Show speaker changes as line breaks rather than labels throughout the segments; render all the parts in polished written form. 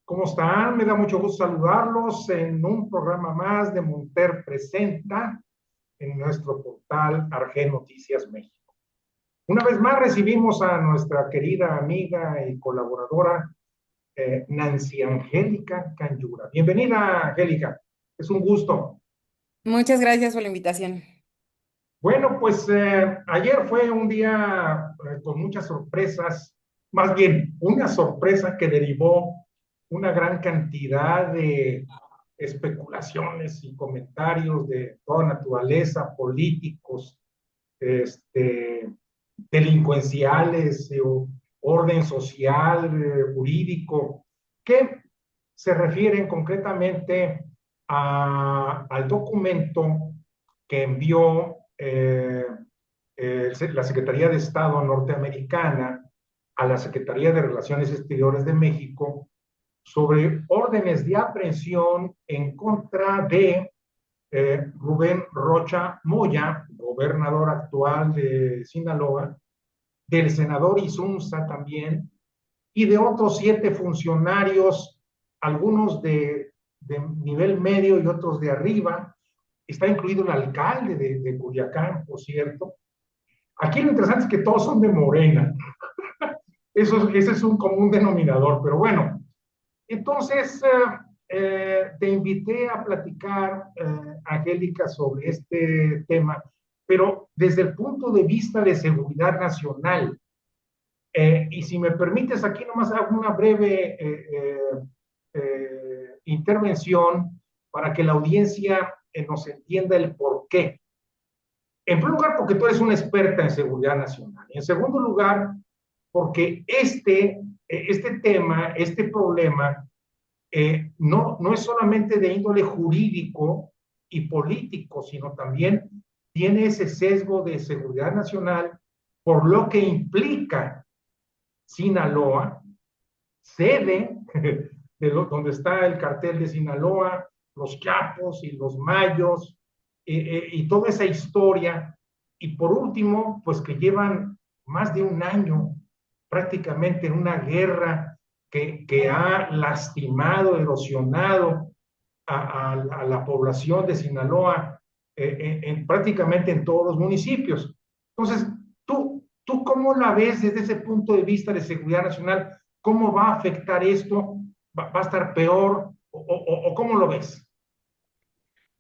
¿Cómo están? Me da mucho gusto saludarlos en un programa más de Monter Presenta en nuestro portal Arge Noticias México. Una vez más recibimos a nuestra querida amiga y colaboradora Nancy Angélica Canyura. Bienvenida, Angélica. Es un gusto.
Muchas gracias por la invitación.
Bueno, pues ayer fue un día con muchas sorpresas, más bien una sorpresa que derivó una gran cantidad de especulaciones y comentarios de toda naturaleza, políticos, este, delincuenciales, orden social, jurídico, que se refieren concretamente al documento que envió la Secretaría de Estado norteamericana a la Secretaría de Relaciones Exteriores de México sobre órdenes de aprehensión en contra de Rubén Rocha Moya, gobernador actual de Sinaloa, del senador Isunza también, y de otros 7 funcionarios, algunos de nivel medio y otros de arriba. Está incluido el alcalde de Culiacán, por cierto. Aquí lo interesante es que todos son de Morena. Ese es un común denominador, pero bueno. Entonces, te invité a platicar, Angélica, sobre este tema, pero desde el punto de vista de seguridad nacional. Y si me permites, aquí nomás hago una breve intervención para que la audiencia nos entienda el por qué. En primer lugar, porque tú eres una experta en seguridad nacional. Y en segundo lugar, porque este tema, este problema, no es solamente de índole jurídico y político, sino también tiene ese sesgo de seguridad nacional por lo que implica Sinaloa, sede donde está el cartel de Sinaloa, los Chapos y los Mayos, y toda esa historia. Y por último, pues que llevan más de un año prácticamente en una guerra que ha lastimado, erosionado a la población de Sinaloa prácticamente en todos los municipios. Entonces, ¿tú cómo la ves desde ese punto de vista de seguridad nacional? ¿Cómo va a afectar esto? ¿Va a estar peor? ¿O cómo lo ves?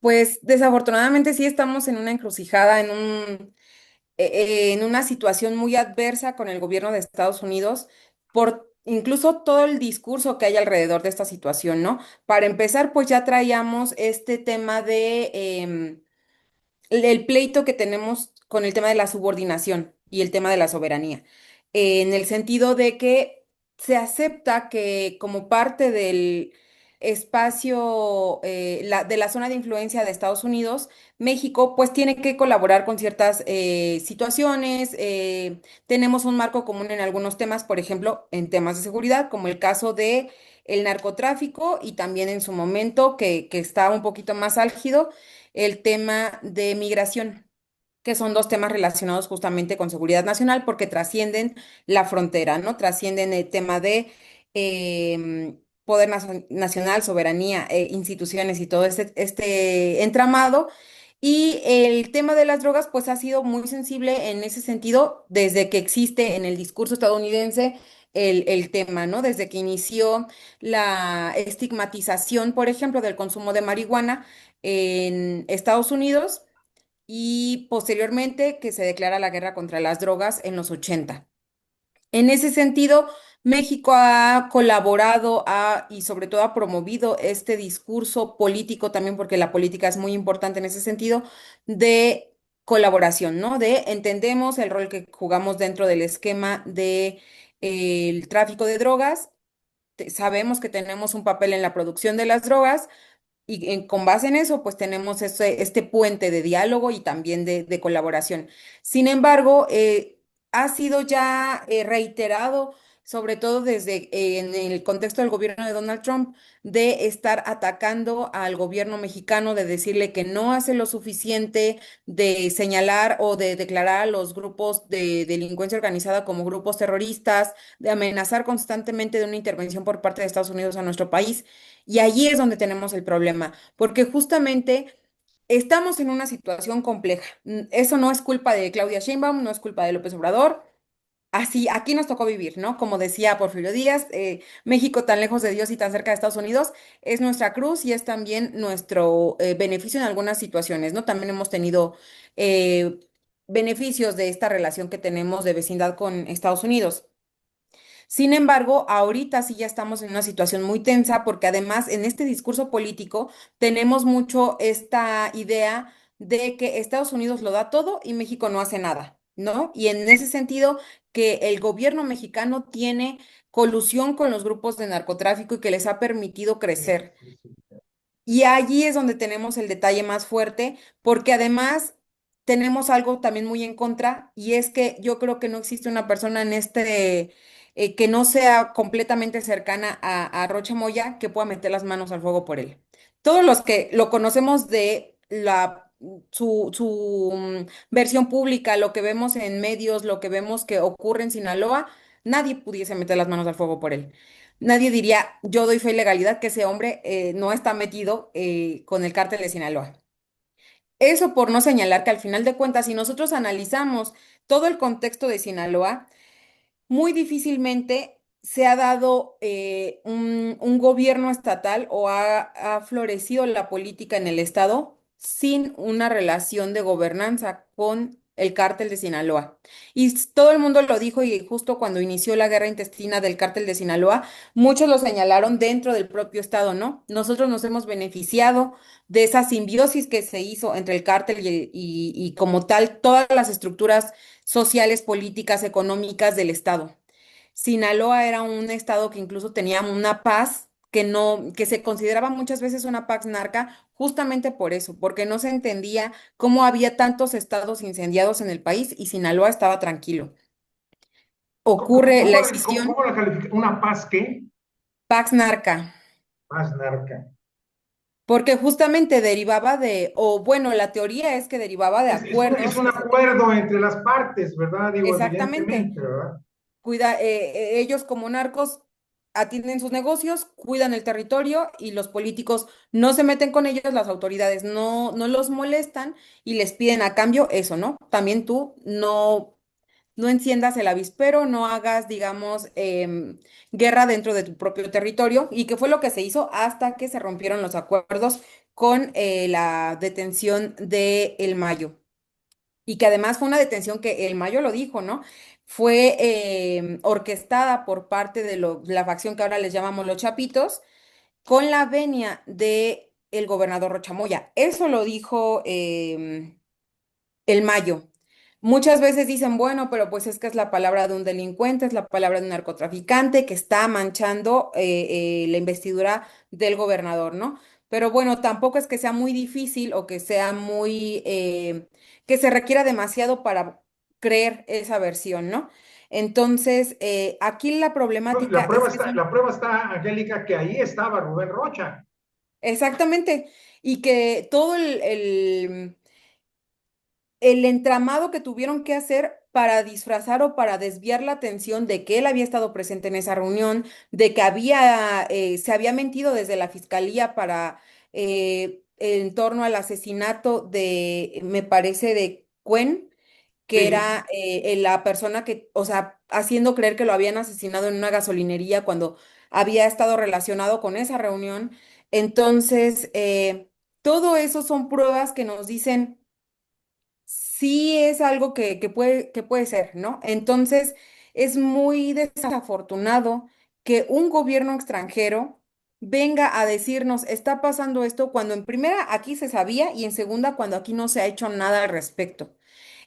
Pues desafortunadamente sí estamos en una encrucijada, en una situación muy adversa con el gobierno de Estados Unidos por incluso todo el discurso que hay alrededor de esta situación, ¿no? Para empezar, pues ya traíamos este tema de el pleito que tenemos con el tema de la subordinación y el tema de la soberanía, en el sentido de que se acepta que como parte del espacio de la zona de influencia de Estados Unidos, México pues tiene que colaborar con ciertas situaciones, tenemos un marco común en algunos temas, por ejemplo, en temas de seguridad, como el caso de el narcotráfico y también en su momento que está un poquito más álgido el tema de migración, que son dos temas relacionados justamente con seguridad nacional porque trascienden la frontera, ¿no? Trascienden el tema de poder nacional, soberanía, instituciones y todo este entramado. Y el tema de las drogas, pues ha sido muy sensible en ese sentido desde que existe en el discurso estadounidense el tema, ¿no? Desde que inició la estigmatización, por ejemplo, del consumo de marihuana en Estados Unidos y posteriormente que se declara la guerra contra las drogas en los 80. En ese sentido, México ha colaborado y sobre todo ha promovido este discurso político también, porque la política es muy importante en ese sentido, de colaboración, ¿no? De entendemos el rol que jugamos dentro del esquema de, el tráfico de drogas, sabemos que tenemos un papel en la producción de las drogas y con base en eso, pues tenemos este puente de diálogo y también de colaboración. Sin embargo, ha sido ya reiterado sobre todo desde en el contexto del gobierno de Donald Trump, de estar atacando al gobierno mexicano, de decirle que no hace lo suficiente, de señalar o de declarar a los grupos de delincuencia organizada como grupos terroristas, de amenazar constantemente de una intervención por parte de Estados Unidos a nuestro país. Y allí es donde tenemos el problema, porque justamente estamos en una situación compleja. Eso no es culpa de Claudia Sheinbaum, no es culpa de López Obrador. Así, aquí nos tocó vivir, ¿no? Como decía Porfirio Díaz, México tan lejos de Dios y tan cerca de Estados Unidos es nuestra cruz y es también nuestro beneficio en algunas situaciones, ¿no? También hemos tenido eh, beneficios de esta relación que tenemos de vecindad con Estados Unidos. Sin embargo, ahorita sí ya estamos en una situación muy tensa porque además en este discurso político tenemos mucho esta idea de que Estados Unidos lo da todo y México no hace nada, ¿no? Y en ese sentido, que el gobierno mexicano tiene colusión con los grupos de narcotráfico y que les ha permitido crecer. Y allí es donde tenemos el detalle más fuerte, porque además tenemos algo también muy en contra, y es que yo creo que no existe una persona en que no sea completamente cercana a Rocha Moya que pueda meter las manos al fuego por él. Todos los que lo conocemos de su versión pública, lo que vemos en medios, lo que vemos que ocurre en Sinaloa, nadie pudiese meter las manos al fuego por él. Nadie diría, yo doy fe y legalidad que ese hombre no está metido con el cártel de Sinaloa. Eso por no señalar que al final de cuentas, si nosotros analizamos todo el contexto de Sinaloa, muy difícilmente se ha dado un gobierno estatal o ha florecido la política en el estado sin una relación de gobernanza con el cártel de Sinaloa. Y todo el mundo lo dijo y justo cuando inició la guerra intestina del cártel de Sinaloa, muchos lo señalaron dentro del propio estado, ¿no? Nosotros nos hemos beneficiado de esa simbiosis que se hizo entre el cártel y como tal todas las estructuras sociales, políticas, económicas del estado. Sinaloa era un estado que incluso tenía una paz que no, que se consideraba muchas veces una paz narca, justamente por eso, porque no se entendía cómo había tantos estados incendiados en el país y Sinaloa estaba tranquilo. Ocurre la escisión,
¿Cómo la califica? ¿Una paz qué?
Pax Narca,
Paz narca.
porque justamente derivaba de, o bueno, la teoría es que derivaba de
Es
acuerdos
un
que se tenían.
acuerdo entre las partes, ¿verdad? Digo,
Exactamente.
evidentemente, ¿verdad?
Ellos como narcos atienden sus negocios, cuidan el territorio y los políticos no se meten con ellos, las autoridades no los molestan y les piden a cambio eso, ¿no? También tú no enciendas el avispero, no hagas, digamos, guerra dentro de tu propio territorio y que fue lo que se hizo hasta que se rompieron los acuerdos con la detención de El Mayo y que además fue una detención que el Mayo lo dijo, ¿no? Fue orquestada por parte de la facción que ahora les llamamos los Chapitos, con la venia de el gobernador Rochamoya. Eso lo dijo el Mayo. Muchas veces dicen, bueno, pero pues es que es la palabra de un delincuente, es la palabra de un narcotraficante que está manchando la investidura del gobernador, ¿no? Pero bueno, tampoco es que sea muy difícil o que sea muy, que se requiera demasiado para creer esa versión, ¿no? Entonces, aquí la problemática es que son
La prueba está, Angélica, que ahí estaba Rubén Rocha.
exactamente, y que todo el entramado que tuvieron que hacer para disfrazar o para desviar la atención de que él había estado presente en esa reunión, de que se había mentido desde la fiscalía para en torno al asesinato de, me parece, de Cuen, que
Sí.
era la persona que, o sea, haciendo creer que lo habían asesinado en una gasolinería cuando había estado relacionado con esa reunión. Entonces, todo eso son pruebas que nos dicen sí es algo que puede ser, ¿no? Entonces, es muy desafortunado que un gobierno extranjero venga a decirnos, está pasando esto, cuando en primera aquí se sabía y en segunda cuando aquí no se ha hecho nada al respecto.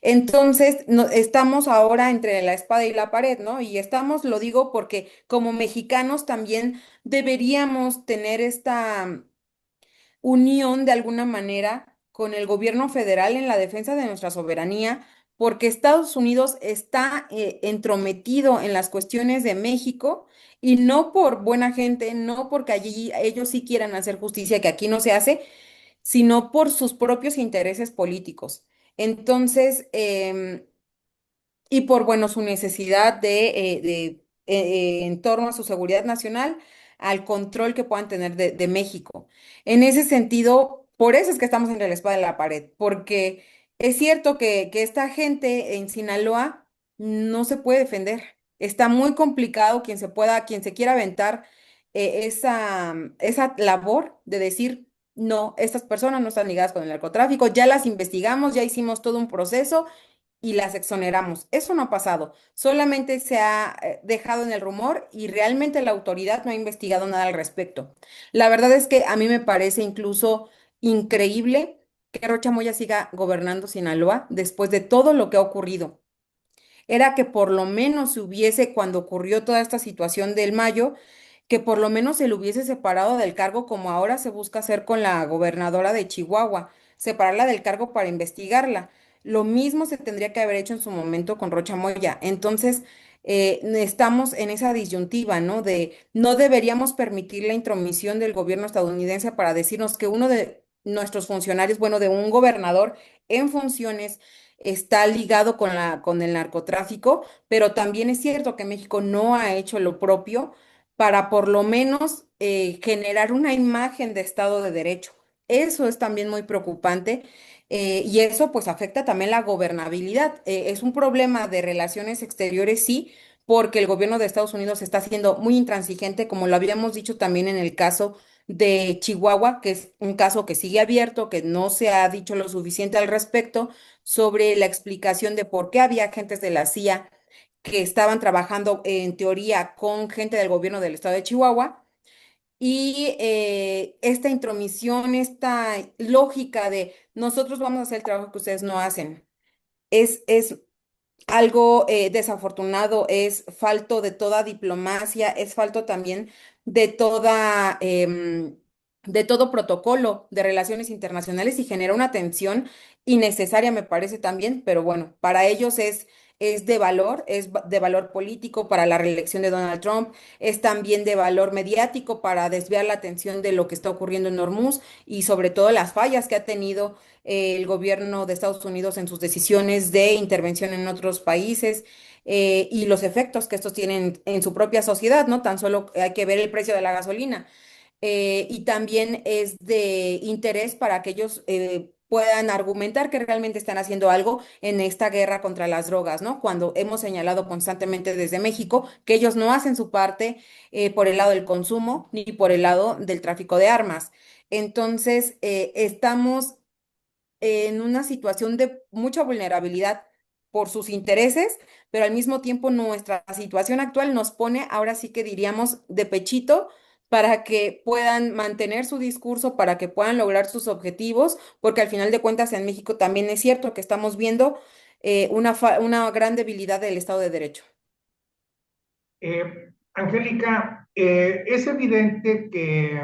Entonces, estamos ahora entre la espada y la pared, ¿no? Y estamos, lo digo porque como mexicanos también deberíamos tener esta unión de alguna manera con el gobierno federal en la defensa de nuestra soberanía, porque Estados Unidos está entrometido en las cuestiones de México y no por buena gente, no porque allí ellos sí quieran hacer justicia, que aquí no se hace, sino por sus propios intereses políticos. Entonces, y por, bueno, su necesidad en torno a su seguridad nacional, al control que puedan tener de México. En ese sentido, por eso es que estamos entre la espada y la pared, porque es cierto que esta gente en Sinaloa no se puede defender. Está muy complicado quien se quiera aventar esa labor de decir, no, estas personas no están ligadas con el narcotráfico, ya las investigamos, ya hicimos todo un proceso y las exoneramos. Eso no ha pasado. Solamente se ha dejado en el rumor y realmente la autoridad no ha investigado nada al respecto. La verdad es que a mí me parece incluso increíble que Rocha Moya siga gobernando Sinaloa después de todo lo que ha ocurrido. Era que por lo menos se hubiese, cuando ocurrió toda esta situación del Mayo, que por lo menos se le hubiese separado del cargo como ahora se busca hacer con la gobernadora de Chihuahua, separarla del cargo para investigarla. Lo mismo se tendría que haber hecho en su momento con Rocha Moya. Entonces, estamos en esa disyuntiva, ¿no? De no deberíamos permitir la intromisión del gobierno estadounidense para decirnos que uno de nuestros funcionarios, bueno, de un gobernador en funciones, está ligado con el narcotráfico, pero también es cierto que México no ha hecho lo propio para por lo menos generar una imagen de Estado de Derecho. Eso es también muy preocupante y eso pues afecta también la gobernabilidad. Es un problema de relaciones exteriores, sí, porque el gobierno de Estados Unidos está siendo muy intransigente, como lo habíamos dicho también en el caso de Chihuahua, que es un caso que sigue abierto, que no se ha dicho lo suficiente al respecto sobre la explicación de por qué había agentes de la CIA que estaban trabajando en teoría con gente del gobierno del estado de Chihuahua. Y esta intromisión, esta lógica de nosotros vamos a hacer el trabajo que ustedes no hacen, es algo desafortunado, es falto de toda diplomacia, es falto también de de todo protocolo de relaciones internacionales y genera una tensión innecesaria, me parece también, pero bueno, para ellos es de valor, de valor político para la reelección de Donald Trump, es también de valor mediático para desviar la atención de lo que está ocurriendo en Hormuz y sobre todo las fallas que ha tenido el gobierno de Estados Unidos en sus decisiones de intervención en otros países y los efectos que estos tienen en su propia sociedad, ¿no? Tan solo hay que ver el precio de la gasolina. Y también es de interés para que ellos puedan argumentar que realmente están haciendo algo en esta guerra contra las drogas, ¿no? Cuando hemos señalado constantemente desde México que ellos no hacen su parte por el lado del consumo ni por el lado del tráfico de armas. Entonces, estamos en una situación de mucha vulnerabilidad por sus intereses, pero al mismo tiempo nuestra situación actual nos pone, ahora sí que diríamos, de pechito para que puedan mantener su discurso, para que puedan lograr sus objetivos, porque al final de cuentas en México también es cierto que estamos viendo una gran debilidad del Estado de Derecho.
Angélica, es evidente que,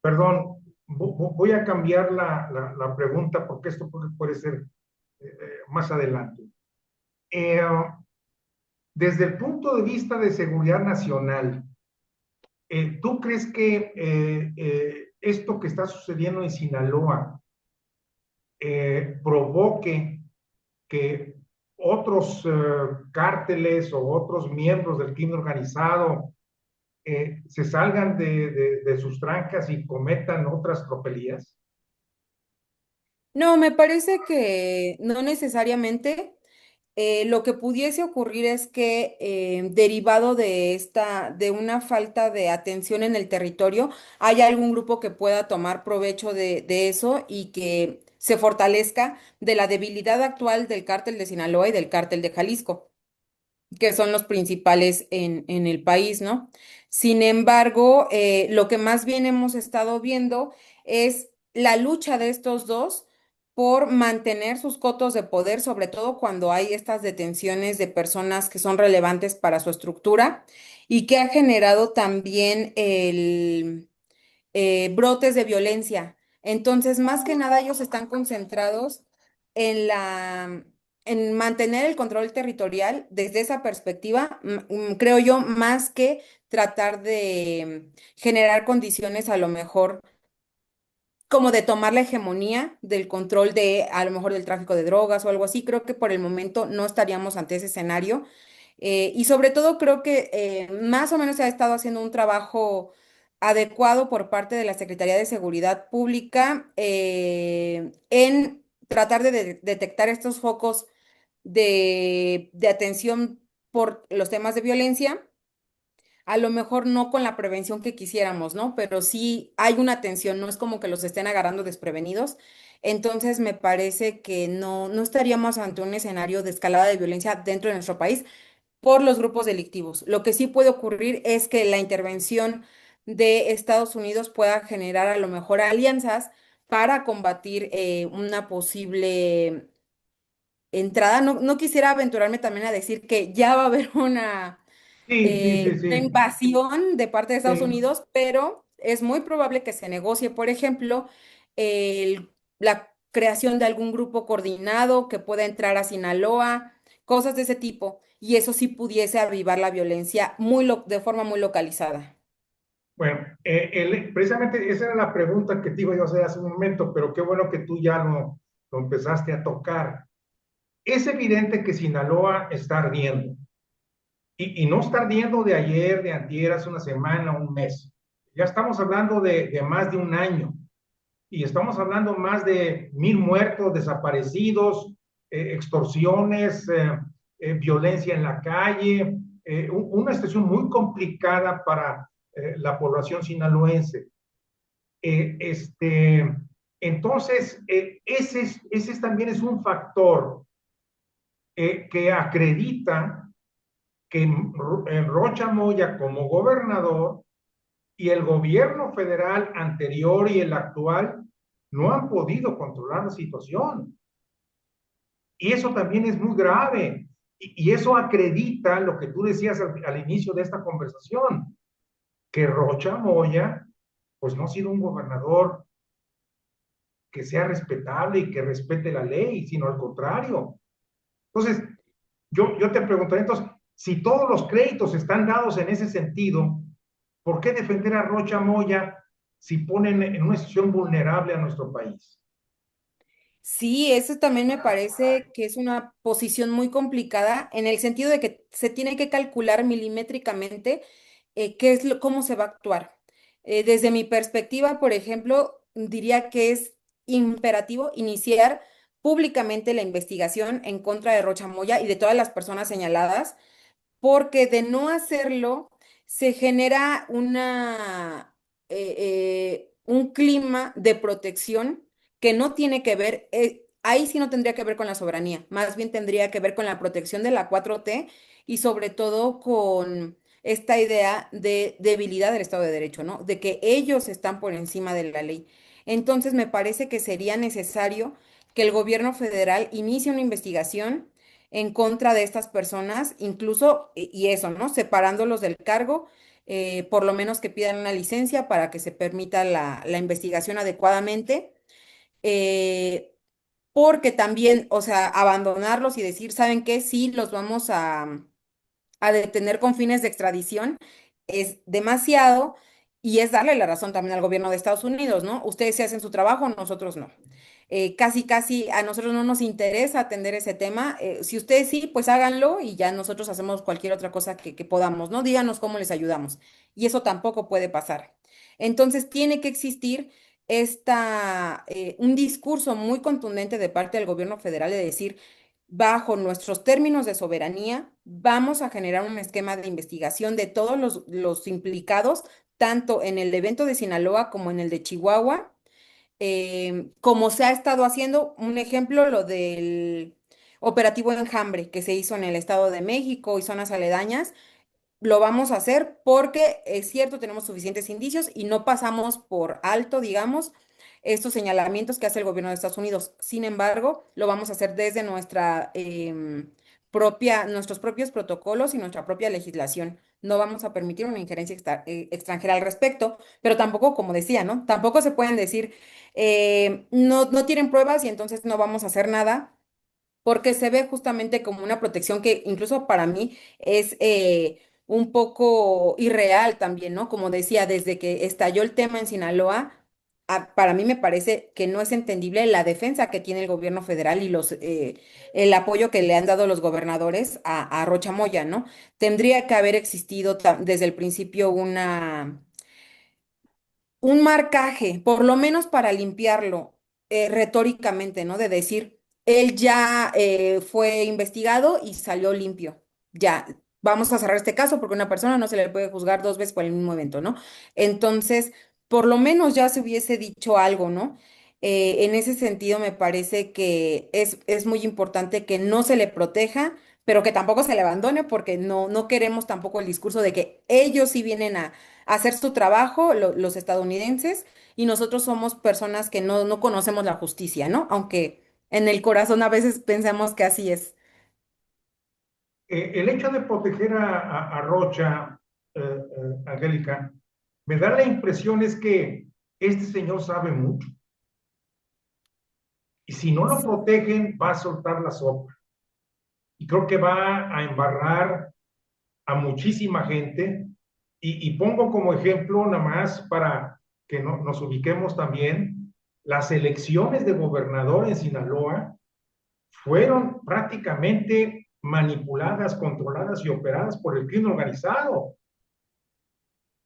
perdón, voy a cambiar la pregunta porque esto puede ser más adelante. Eh, Desde el punto de vista de seguridad nacional, ¿tú crees que esto que está sucediendo en Sinaloa provoque que otros cárteles o otros miembros del crimen organizado se salgan de sus trancas y cometan otras tropelías?
No, me parece que no necesariamente. Lo que pudiese ocurrir es que derivado de de una falta de atención en el territorio, haya algún grupo que pueda tomar provecho de eso y que se fortalezca de la debilidad actual del cártel de Sinaloa y del cártel de Jalisco, que son los principales en el país, ¿no? Sin embargo, lo que más bien hemos estado viendo es la lucha de estos dos por mantener sus cotos de poder, sobre todo cuando hay estas detenciones de personas que son relevantes para su estructura y que ha generado también brotes de violencia. Entonces, más que nada, ellos están concentrados. en en mantener el control territorial desde esa perspectiva, creo yo, más que tratar de generar condiciones a lo mejor como de tomar la hegemonía del control de a lo mejor del tráfico de drogas o algo así. Creo que por el momento no estaríamos ante ese escenario. Y sobre todo creo que más o menos se ha estado haciendo un trabajo adecuado por parte de la Secretaría de Seguridad Pública en tratar de detectar estos focos de atención por los temas de violencia, a lo mejor no con la prevención que quisiéramos, ¿no? Pero sí hay una atención, no es como que los estén agarrando desprevenidos. Entonces me parece que no estaríamos ante un escenario de escalada de violencia dentro de nuestro país por los grupos delictivos. Lo que sí puede ocurrir es que la intervención de Estados Unidos pueda generar a lo mejor alianzas para combatir una posible entrada. No quisiera aventurarme también a decir que ya va a haber
Sí, sí, sí,
una
sí,
invasión de parte de Estados
sí.
Unidos, pero es muy probable que se negocie, por ejemplo, la creación de algún grupo coordinado que pueda entrar a Sinaloa, cosas de ese tipo, y eso sí pudiese avivar la violencia de forma muy localizada.
Bueno, precisamente esa era la pregunta que te iba yo a hacer hace un momento, pero qué bueno que tú ya lo empezaste a tocar. Es evidente que Sinaloa está ardiendo y no está ardiendo de ayer, de antier, hace una semana, un mes. Ya estamos hablando de más de un año y estamos hablando más de 1,000 muertos, desaparecidos, extorsiones, violencia en la calle, una situación muy complicada para la población sinaloense. Este, entonces, ese también es un factor que acredita que Rocha Moya como gobernador y el gobierno federal anterior y el actual no han podido controlar la situación. Y eso también es muy grave. Y eso acredita lo que tú decías al inicio de esta conversación, que Rocha Moya, pues no ha sido un gobernador que sea respetable y que respete la ley, sino al contrario. Entonces, yo te preguntaría entonces, si todos los créditos están dados en ese sentido, ¿por qué defender a Rocha Moya si ponen en una situación vulnerable a nuestro país?
Sí, eso también me parece que es una posición muy complicada en el sentido de que se tiene que calcular milimétricamente cómo se va a actuar. Desde mi perspectiva, por ejemplo, diría que es imperativo iniciar públicamente la investigación en contra de Rocha Moya y de todas las personas señaladas, porque de no hacerlo se genera un clima de protección que no tiene que ver, ahí sí no tendría que ver con la soberanía, más bien tendría que ver con la protección de la 4T y sobre todo con esta idea de debilidad del Estado de Derecho, ¿no? De que ellos están por encima de la ley. Entonces me parece que sería necesario que el gobierno federal inicie una investigación en contra de estas personas, incluso, y eso, ¿no? Separándolos del cargo, por lo menos que pidan una licencia para que se permita la investigación adecuadamente, eh, porque también, o sea, abandonarlos y decir, ¿saben qué? Sí, los vamos a detener con fines de extradición es demasiado y es darle la razón también al gobierno de Estados Unidos, ¿no? Ustedes se hacen su trabajo, nosotros no. Casi a nosotros no nos interesa atender ese tema. Si ustedes sí, pues háganlo y ya nosotros hacemos cualquier otra cosa que podamos, ¿no? Díganos cómo les ayudamos. Y eso tampoco puede pasar. Entonces tiene que existir un discurso muy contundente de parte del gobierno federal de decir, bajo nuestros términos de soberanía, vamos a generar un esquema de investigación de todos los implicados, tanto en el evento de Sinaloa como en el de Chihuahua, como se ha estado haciendo, un ejemplo, lo del operativo Enjambre que se hizo en el Estado de México y zonas aledañas, lo vamos a hacer porque es cierto, tenemos suficientes indicios y no pasamos por alto, digamos, estos señalamientos que hace el gobierno de Estados Unidos. Sin embargo, lo vamos a hacer desde nuestra nuestros propios protocolos y nuestra propia legislación. No vamos a permitir una injerencia extranjera al respecto, pero tampoco, como decía, ¿no? Tampoco se pueden decir, no tienen pruebas y entonces no vamos a hacer nada porque se ve justamente como una protección que incluso para mí es un poco irreal también, ¿no? Como decía, desde que estalló el tema en Sinaloa, para mí me parece que no es entendible la defensa que tiene el gobierno federal y el apoyo que le han dado los gobernadores a Rocha Moya, ¿no? Tendría que haber existido desde el principio un marcaje, por lo menos para limpiarlo retóricamente, ¿no? De decir, él ya fue investigado y salió limpio. Ya, vamos a cerrar este caso porque a una persona no se le puede juzgar dos veces por el mismo evento, ¿no? Entonces, por lo menos ya se hubiese dicho algo, ¿no? En ese sentido, me parece que es muy importante que no se le proteja, pero que tampoco se le abandone porque no queremos tampoco el discurso de que ellos sí vienen a hacer su trabajo, los estadounidenses, y nosotros somos personas que no conocemos la justicia, ¿no? Aunque en el corazón a veces pensamos que así es.
El hecho de proteger a Rocha, Angélica, me da la impresión es que este señor sabe mucho y si no lo protegen va a soltar la sopa y creo que va a embarrar a muchísima gente y pongo como ejemplo nada más para que nos ubiquemos también, las elecciones de gobernador en Sinaloa fueron prácticamente manipuladas, controladas y operadas por el crimen organizado.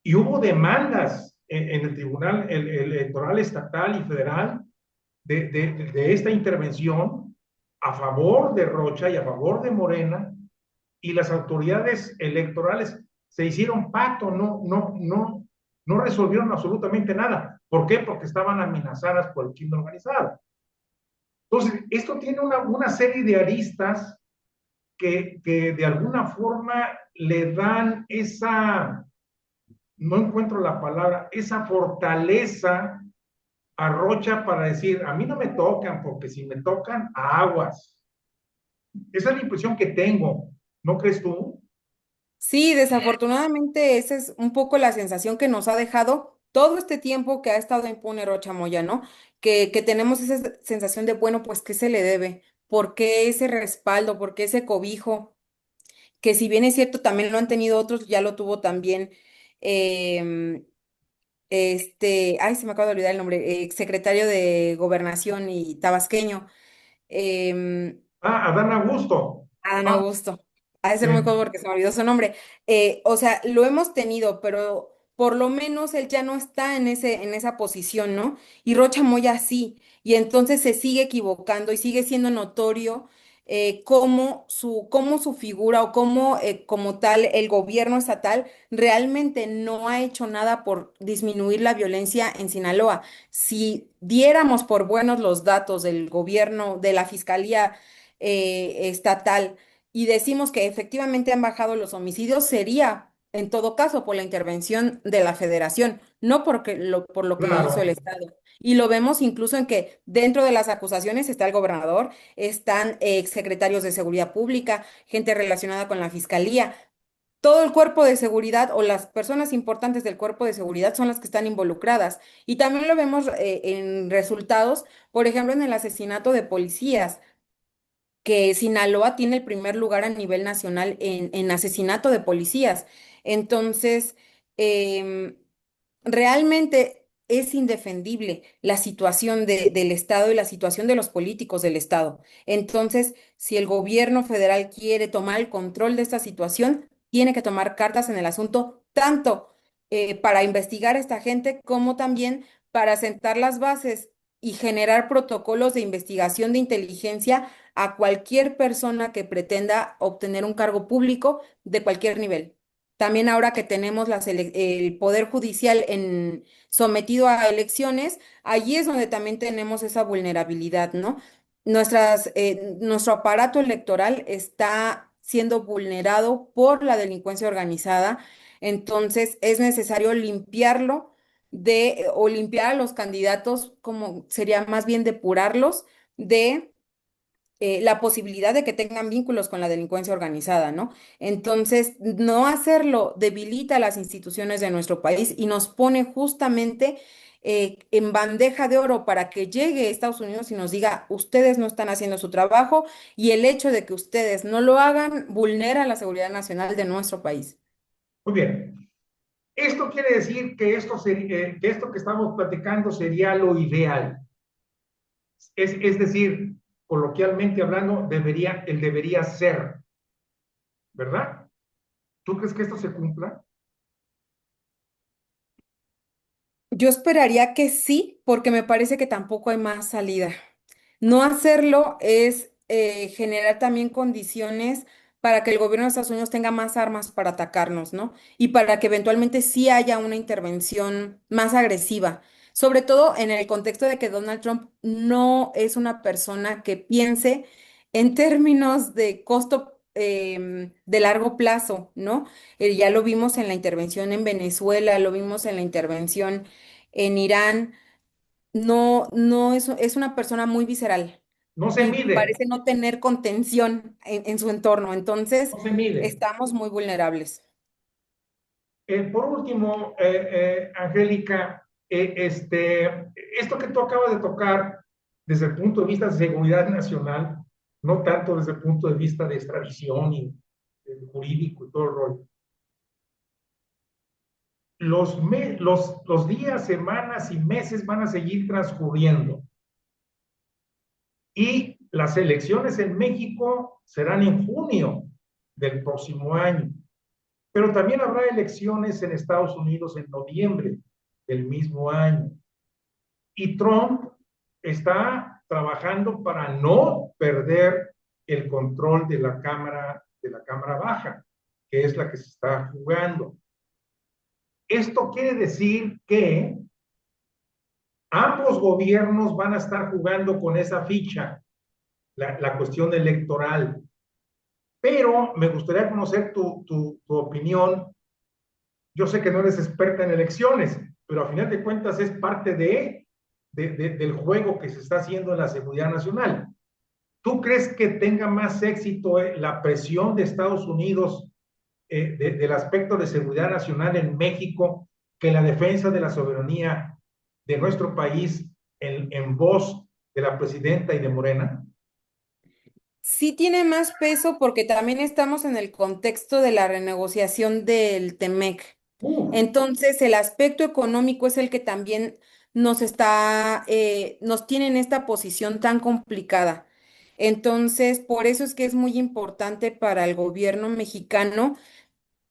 Y hubo demandas en el Tribunal Electoral Estatal y Federal de esta intervención a favor de Rocha y a favor de Morena, y las autoridades electorales se hicieron pacto, no resolvieron absolutamente nada. ¿Por qué? Porque estaban amenazadas por el crimen organizado. Entonces, esto tiene una serie de aristas que de alguna forma le dan esa, no encuentro la palabra, esa fortaleza a Rocha para decir, a mí no me tocan, porque si me tocan, aguas. Esa es la impresión que tengo, ¿no crees tú?
Sí, desafortunadamente esa es un poco la sensación que nos ha dejado todo este tiempo que ha estado impune Rocha Moya, ¿no? Que tenemos esa sensación de, bueno, pues, ¿qué se le debe? ¿Por qué ese respaldo? ¿Por qué ese cobijo? Que si bien es cierto, también lo han tenido otros, ya lo tuvo también em, ay, se me acaba de olvidar el nombre, secretario de Gobernación y tabasqueño, em,
Ah, Adán Augusto.
Adán
Ah,
Augusto. Ha de
sí.
ser muy codo porque se me olvidó su nombre. O sea, lo hemos tenido, pero por lo menos él ya no está en esa posición, ¿no? Y Rocha Moya sí. Y entonces se sigue equivocando y sigue siendo notorio cómo su figura o cómo como tal el gobierno estatal realmente no ha hecho nada por disminuir la violencia en Sinaloa. Si diéramos por buenos los datos del gobierno, de la Fiscalía estatal, y decimos que efectivamente han bajado los homicidios, sería en todo caso por la intervención de la federación, no por lo que hizo el
Claro.
Estado. Y lo vemos incluso en que dentro de las acusaciones está el gobernador, están exsecretarios de seguridad pública, gente relacionada con la fiscalía. Todo el cuerpo de seguridad o las personas importantes del cuerpo de seguridad son las que están involucradas. Y también lo vemos en resultados, por ejemplo, en el asesinato de policías que Sinaloa tiene el primer lugar a nivel nacional en asesinato de policías. Entonces, em, realmente es indefendible la situación del Estado y la situación de los políticos del Estado. Entonces, si el gobierno federal quiere tomar el control de esta situación, tiene que tomar cartas en el asunto, tanto para investigar a esta gente como también para sentar las bases y generar protocolos de investigación de inteligencia a cualquier persona que pretenda obtener un cargo público de cualquier nivel. También ahora que tenemos el Poder Judicial sometido a elecciones, allí es donde también tenemos esa vulnerabilidad, ¿no? Nuestro aparato electoral está siendo vulnerado por la delincuencia organizada, entonces es necesario limpiarlo o limpiar a los candidatos, como sería más bien depurarlos de la posibilidad de que tengan vínculos con la delincuencia organizada, ¿no? Entonces, no hacerlo debilita las instituciones de nuestro país y nos pone justamente en bandeja de oro para que llegue Estados Unidos y nos diga, ustedes no están haciendo su trabajo y el hecho de que ustedes no lo hagan vulnera la seguridad nacional de nuestro país.
Muy bien. Esto quiere decir que que esto que estamos platicando sería lo ideal. Es decir, coloquialmente hablando, el debería ser, ¿verdad? ¿Tú crees que esto se cumpla?
Yo esperaría que sí, porque me parece que tampoco hay más salida. No hacerlo es generar también condiciones para que el gobierno de Estados Unidos tenga más armas para atacarnos, ¿no? Y para que eventualmente sí haya una intervención más agresiva, sobre todo en el contexto de que Donald Trump no es una persona que piense en términos de costo de largo plazo, ¿no? Ya lo vimos en la intervención en Venezuela, lo vimos en la intervención en Irán. No, no es una persona muy visceral
No se
y
mide,
parece no tener contención en su entorno. Entonces,
no se mide.
estamos muy vulnerables.
Por último, Angélica, esto que tú acabas de tocar desde el punto de vista de seguridad nacional, no tanto desde el punto de vista de extradición y jurídico y todo el rollo. Los días, semanas y meses van a seguir transcurriendo y las elecciones en México serán en junio del próximo año. Pero también habrá elecciones en Estados Unidos en noviembre del mismo año. Y Trump está trabajando para no perder el control de la cámara baja, que es la que se está jugando. Esto quiere decir que ambos gobiernos van a estar jugando con esa ficha, la cuestión electoral. Pero me gustaría conocer tu opinión. Yo sé que no eres experta en elecciones, pero a final de cuentas es parte del juego que se está haciendo en la seguridad nacional. ¿Tú crees que tenga más éxito la presión de Estados Unidos del aspecto de seguridad nacional en México que la defensa de la soberanía de nuestro país en voz de la presidenta y de Morena?
Sí tiene más peso porque también estamos en el contexto de la renegociación del TEMEC.
Uf,
Entonces, el aspecto económico es el que también nos tiene en esta posición tan complicada. Entonces, por eso es que es muy importante para el gobierno mexicano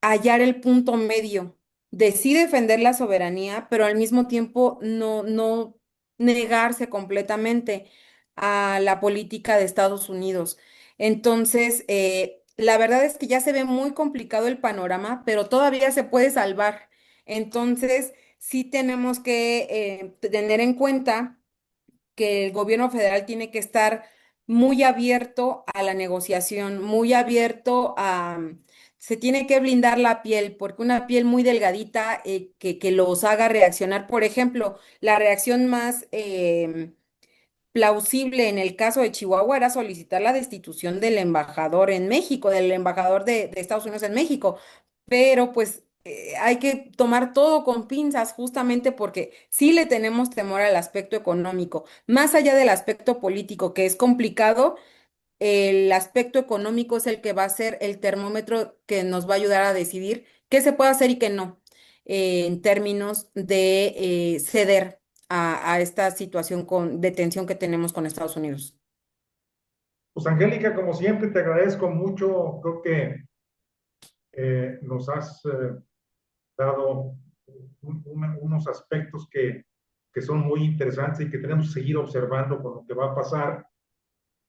hallar el punto medio de sí defender la soberanía, pero al mismo tiempo no negarse completamente a la política de Estados Unidos. Entonces, la verdad es que ya se ve muy complicado el panorama, pero todavía se puede salvar. Entonces, sí tenemos que tener en cuenta que el gobierno federal tiene que estar muy abierto a la negociación, muy abierto a... Se tiene que blindar la piel, porque una piel muy delgadita que los haga reaccionar, por ejemplo, la reacción más plausible en el caso de Chihuahua era solicitar la destitución del embajador en México, del embajador de Estados Unidos en México, pero pues hay que tomar todo con pinzas justamente porque sí le tenemos temor al aspecto económico. Más allá del aspecto político, que es complicado, el aspecto económico es el que va a ser el termómetro que nos va a ayudar a decidir qué se puede hacer y qué no, en términos de ceder a esta situación de tensión que tenemos con Estados Unidos.
pues Angélica, como siempre, te agradezco mucho. Creo que nos has dado unos aspectos que son muy interesantes y que tenemos que seguir observando con lo que va a pasar,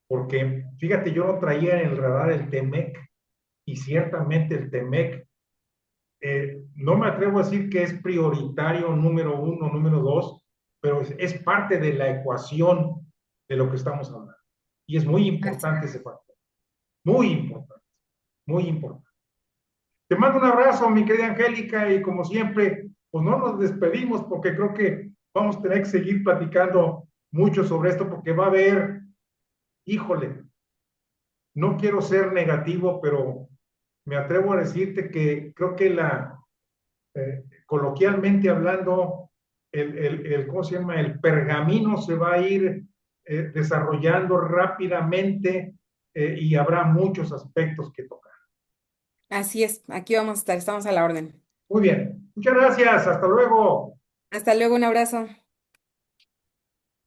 porque fíjate, yo no traía en el radar el TEMEC y ciertamente el TEMEC, no me atrevo a decir que es prioritario número uno, número dos, pero es parte de la ecuación de lo que estamos hablando. Y es muy
Así.
importante ese factor, muy importante, muy importante. Te mando un abrazo, mi querida Angélica, y como siempre, pues no nos despedimos porque creo que vamos a tener que seguir platicando mucho sobre esto porque va a haber, híjole, no quiero ser negativo, pero me atrevo a decirte que creo que coloquialmente hablando, ¿cómo se llama? El pergamino se va a ir desarrollando rápidamente y habrá muchos aspectos que tocar.
Así es, aquí vamos a estar, estamos a la orden.
Muy bien, muchas gracias, hasta luego.
Hasta luego, un abrazo.